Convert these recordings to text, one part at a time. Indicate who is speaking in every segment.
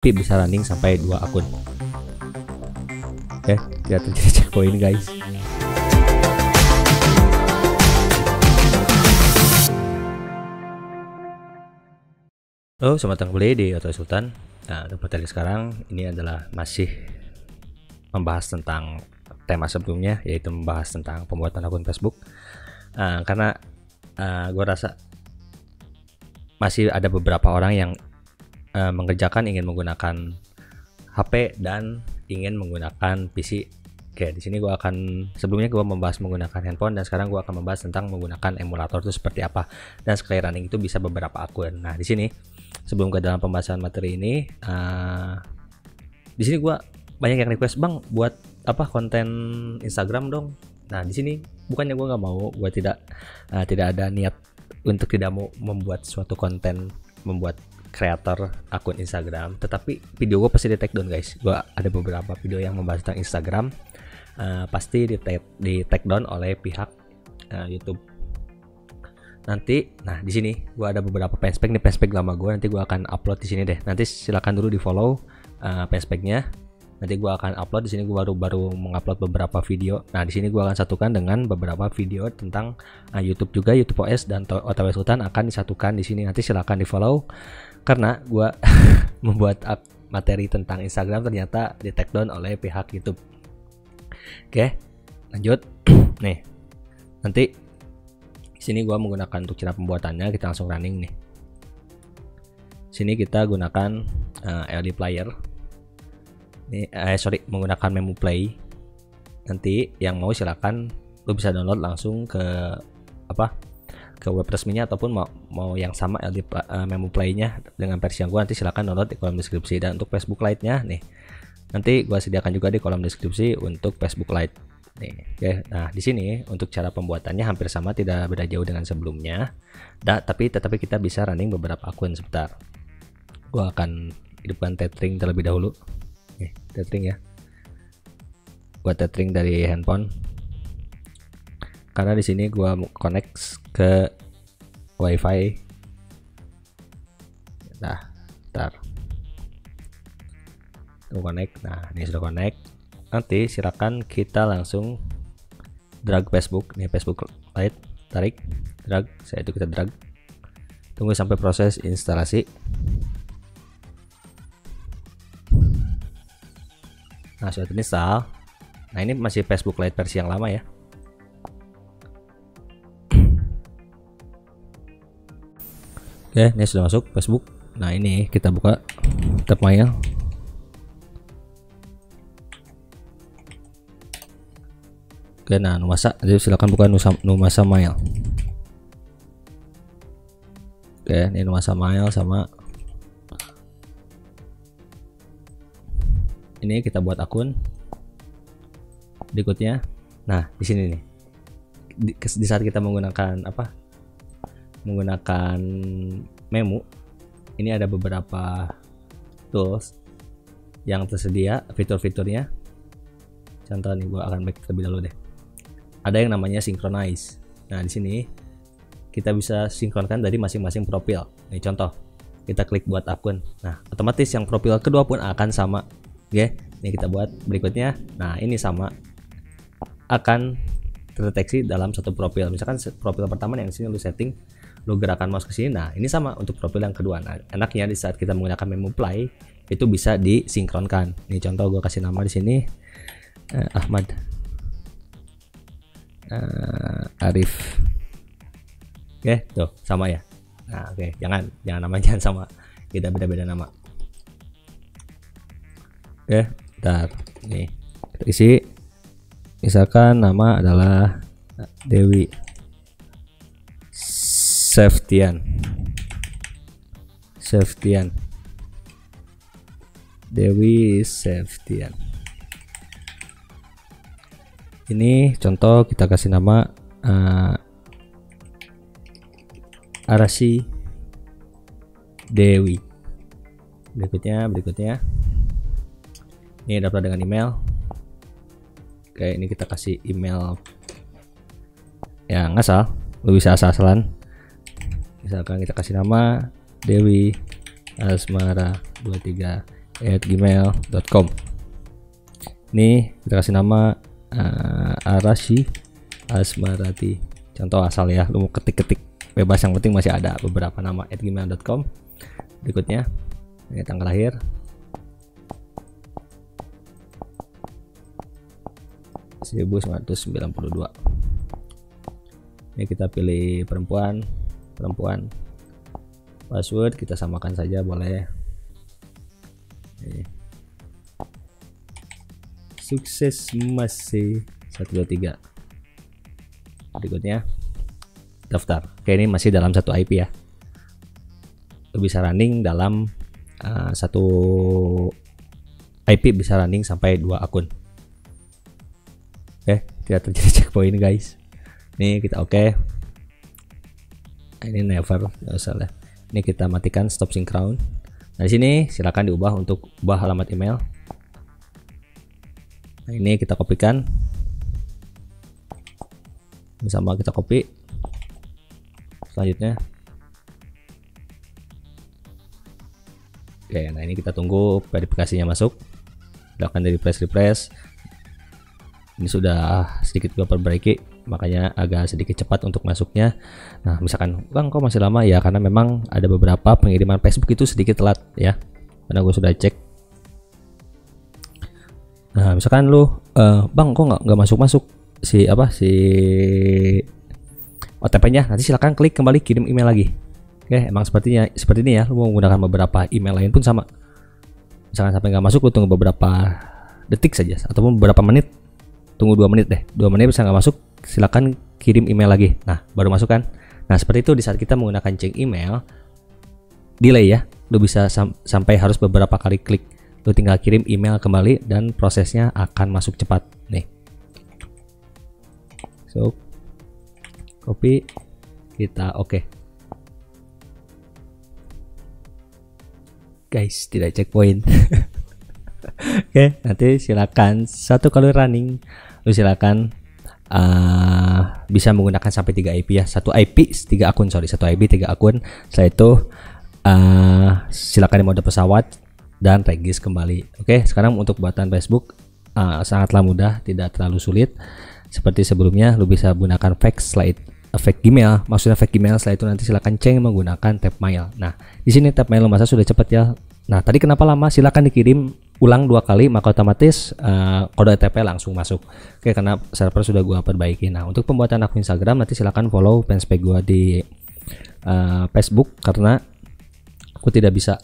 Speaker 1: tapi bisa running sampai 2 akun. Oke, tidak terjadi checkpoint guys. Halo, selamat datang kembali di Otoy Sultan. Nah, untuk materi sekarang ini adalah masih membahas tentang tema sebelumnya, yaitu membahas tentang pembuatan akun Facebook. Karena gue rasa masih ada beberapa orang yang mengerjakan ingin menggunakan HP dan ingin menggunakan PC. Oke, di sini sebelumnya gue membahas menggunakan handphone, dan sekarang gue akan membahas tentang menggunakan emulator itu seperti apa, dan sekali running itu bisa beberapa akun. Nah, di sini sebelum ke dalam pembahasan materi ini, di sini gue banyak yang request, bang buat apa konten Instagram dong. Nah, di sini bukannya gue nggak mau, gue tidak ada niat untuk tidak mau membuat suatu konten, membuat kreator akun Instagram, tetapi video gue pasti di take down guys. Gue ada beberapa video yang membahas tentang Instagram, pasti di take down oleh pihak YouTube nanti. Nah, di sini gue ada beberapa fanspage nih, fanspage lama gue, nanti gue akan upload di sini deh. Nanti silakan dulu di follow fanspage-nya. Nanti gue akan upload di sini. Gue baru mengupload beberapa video. Nah, di sini gue akan satukan dengan beberapa video tentang YouTube juga, YouTube OS dan Otoy Sultan akan disatukan di sini. Nanti silakan di follow, karena gue membuat materi tentang Instagram ternyata di take down oleh pihak YouTube. Oke, lanjut. Nih, nanti sini gue menggunakan untuk cara pembuatannya, kita langsung running nih. Sini kita gunakan LD player. Menggunakan Memu Play. Nanti yang mau silakan lu bisa download langsung ke web resminya, ataupun mau yang sama LD Memu Play-nya dengan versi yang gua, nanti silakan download di kolom deskripsi. Dan untuk Facebook Lite-nya nih, nanti gua sediakan juga di kolom deskripsi untuk Facebook Lite nih. Oke, nah di sini untuk cara pembuatannya hampir sama, tidak beda jauh dengan sebelumnya. Tetapi kita bisa running beberapa akun. Sebentar, gua akan hidupkan tethering terlebih dahulu. Tethering ya, buat tethering dari handphone, karena di sini gua connect ke WiFi. Nah, ntar tunggu connect. Nah, ini sudah connect. Nanti silakan kita langsung drag Facebook. Nih Facebook Lite, tarik, drag. Kita drag. Tunggu sampai proses instalasi. Nah, sudah terinstall. Nah, ini masih Facebook Lite versi yang lama ya. Oke, ini sudah masuk Facebook. Nah, ini kita buka tab mail. Oke, nah Numasa, jadi silakan buka Numasa mail. Oke, ini Numasa mail sama ini kita buat akun. Berikutnya, nah di sini nih, di saat kita menggunakan menggunakan Memu, ini ada beberapa tools yang tersedia, fitur-fiturnya. Contoh nih, gua akan back terlebih dahulu deh. Ada yang namanya synchronize. Nah, di sini kita bisa sinkronkan dari masing-masing profil. Nih contoh, kita klik buat akun. Nah, otomatis yang profil kedua pun akan sama. Oke, ini kita buat berikutnya. Nah, ini sama, akan terdeteksi dalam satu profil. Misalkan profil pertama yang sini lu setting, lu gerakan mouse ke sini. Nah, ini sama untuk profil yang kedua. Nah, enaknya di saat kita menggunakan Memu Play itu bisa disinkronkan. Ini contoh, gue kasih nama di sini Ahmad Arif. Oke, tuh sama ya. Nah, oke, jangan namanya sama, kita beda-beda nama. Oke, bentar. Nih, kita isi. Misalkan nama adalah Dewi Septian. Dewi Septian. Ini contoh, kita kasih nama Arasi Dewi. Berikutnya ini dapat dengan email. Oke, ini kita kasih email yang asal, lu bisa asal-asalan. Misalkan kita kasih nama Dewi Asmara 23 @gmail.com. Ini kita kasih nama Arashi Asmarati, contoh asal ya, lu mau ketik-ketik bebas, yang penting masih ada beberapa nama @gmail.com. Berikutnya ini tanggal lahir, (1992). Ini kita pilih perempuan. Password kita samakan saja boleh. Ini. Sukses masih 123. Berikutnya daftar. Oke, ini masih dalam satu IP ya. Lu bisa running dalam satu IP, bisa running sampai 2 akun. Oke, tidak terjadi checkpoint guys. Ini kita oke. Ini never, nggak usah lah. Ini kita matikan stop sinkron. Nah, di sini silakan diubah untuk ubah alamat email. Nah, ini kita kopikan. Sama kita copy. Selanjutnya. Oke, nah ini kita tunggu verifikasinya masuk. Silakan di refresh. Ini sudah sedikit gue perbaiki, makanya agak sedikit cepat untuk masuknya. Nah, misalkan Bang kok masih lama ya, karena memang ada beberapa pengiriman Facebook itu sedikit telat ya, karena gue sudah cek. Nah, misalkan lu Bang kok nggak masuk si OTP-nya, nanti silakan klik kembali kirim email lagi. Oke, emang seperti ini ya. Lu mau menggunakan beberapa email lain pun sama. Misalkan sampai nggak masuk, lu tunggu beberapa detik saja ataupun beberapa menit. Tunggu 2 menit deh. 2 menit bisa nggak masuk, silakan kirim email lagi. Nah, baru masuk kan. Nah, seperti itu di saat kita menggunakan change email, delay ya. Lu bisa sampai harus beberapa kali klik. Lu tinggal kirim email kembali dan prosesnya akan masuk cepat. Nih. So, copy, kita oke. Guys, tidak checkpoint. Oke, nanti silakan satu kali running, lu silakan bisa menggunakan sampai 3 IP ya. Satu IP 3 akun. Setelah itu silakan di mode pesawat dan regis kembali. Oke, sekarang untuk buatan Facebook sangatlah mudah, tidak terlalu sulit. Seperti sebelumnya, lu bisa gunakan fake Gmail. Maksudnya fake Gmail, setelah itu nanti silakan change menggunakan tab mail. Nah, di sini tab mail masa sudah cepat ya. Nah, tadi kenapa lama? Silakan dikirim ulang 2 kali, maka otomatis kode OTP langsung masuk. Oke, karena server sudah gua perbaiki. Nah, untuk pembuatan akun Instagram nanti silakan follow fanspage gua di Facebook, karena aku tidak bisa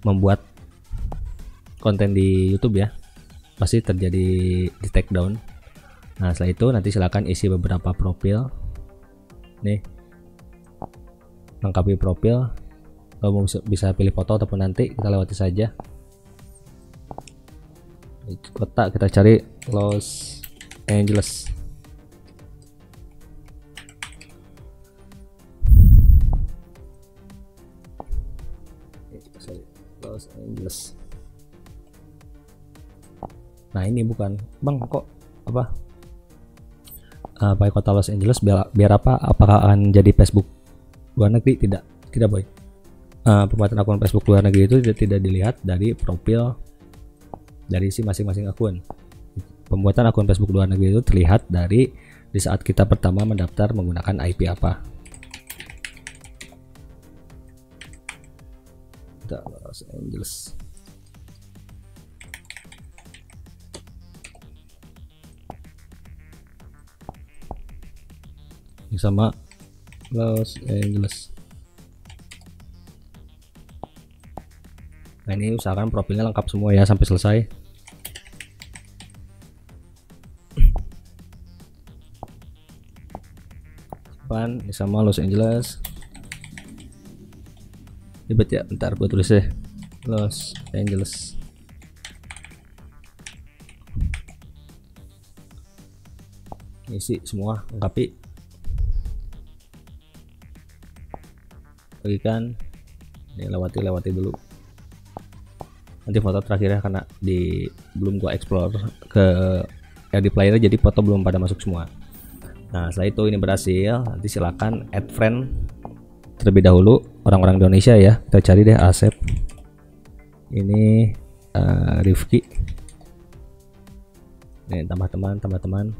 Speaker 1: membuat konten di YouTube ya. Pasti terjadi di take down. Nah, setelah itu nanti silakan isi beberapa profil. Nih, lengkapi profil. Kalau mau bisa pilih foto ataupun nanti kita lewati saja. Kota kita cari Los Angeles. Los Angeles. Nah, ini bukan Bang, kok pakai kota Los Angeles biar apa? Apakah akan jadi Facebook luar negeri? Tidak boy. Pembuatan akun Facebook luar negeri itu tidak dilihat dari profil dari si masing-masing akun. Pembuatan akun Facebook luar negeri itu terlihat dari di saat kita pertama mendaftar menggunakan IP apa. Kita Los Angeles. Sama Los Angeles. Nah, ini usahakan profilnya lengkap semua ya sampai selesai. Ini sama Los Angeles. Ribet ya, bentar gue tulis deh. Los Angeles. Isi semua, lengkapi. Bagikan. Ini lewati dulu. Nanti foto terakhir ya, karena belum gua explore ke di player, jadi foto belum pada masuk semua. Nah, setelah itu ini berhasil, nanti silakan add friend terlebih dahulu orang-orang Indonesia ya. Kita cari deh Asep. Ini Rifki. Ini tambah teman.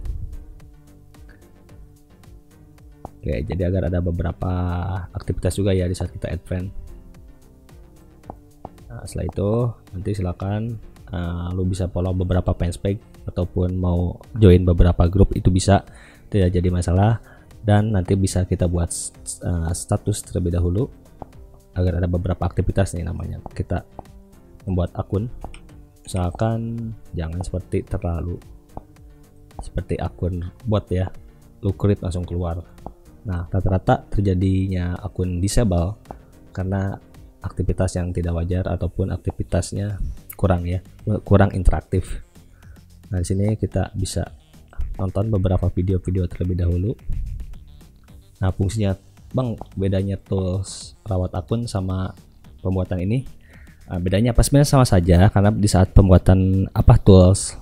Speaker 1: Oke, jadi agar ada beberapa aktivitas juga ya di saat kita add friend. Nah, setelah itu nanti silakan lu bisa follow beberapa fanspage ataupun mau join beberapa grup, itu bisa, tidak jadi masalah. Dan nanti bisa kita buat status terlebih dahulu agar ada beberapa aktivitas nih namanya. Kita membuat akun, misalkan jangan terlalu seperti akun bot ya, lu create langsung keluar. Nah, rata-rata terjadinya akun disable karena aktivitas yang tidak wajar ataupun aktivitasnya kurang interaktif. Nah, di sini kita bisa nonton beberapa video-video terlebih dahulu. Nah, fungsinya Bang, bedanya tools rawat akun sama pembuatan ini, bedanya apa? Sebenarnya sama saja, karena di saat pembuatan tools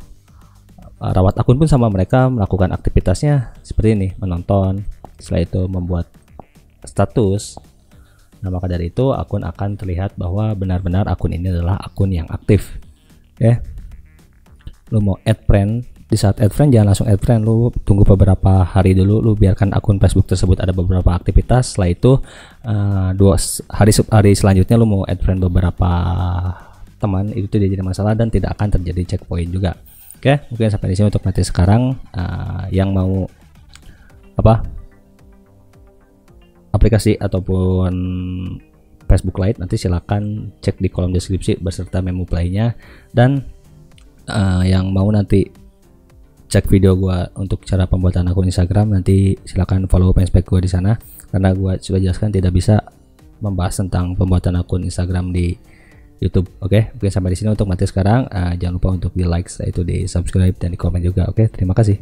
Speaker 1: rawat akun pun sama, mereka melakukan aktivitasnya seperti ini, menonton, setelah itu membuat status. Nah, maka dari itu akun akan terlihat bahwa benar-benar akun ini adalah akun yang aktif. Oke, lu mau add friend, di saat add friend jangan langsung add friend, lu tunggu beberapa hari dulu, lu biarkan akun Facebook tersebut ada beberapa aktivitas. Setelah itu 2 hari selanjutnya lu mau add friend beberapa teman, itu tidak jadi masalah dan tidak akan terjadi checkpoint juga. Oke, mungkin sampai di sini untuk materi sekarang. Yang mau aplikasi ataupun Facebook Lite, nanti silakan cek di kolom deskripsi beserta memo playnya. Dan yang mau nanti cek video gua untuk cara pembuatan akun Instagram, nanti silakan follow fanspage gua di sana, karena gua sudah jelaskan tidak bisa membahas tentang pembuatan akun Instagram di YouTube. Oke, mungkin sampai di sini untuk materi sekarang. Jangan lupa untuk di like, setelah itu di subscribe dan di komen juga. Oke, terima kasih.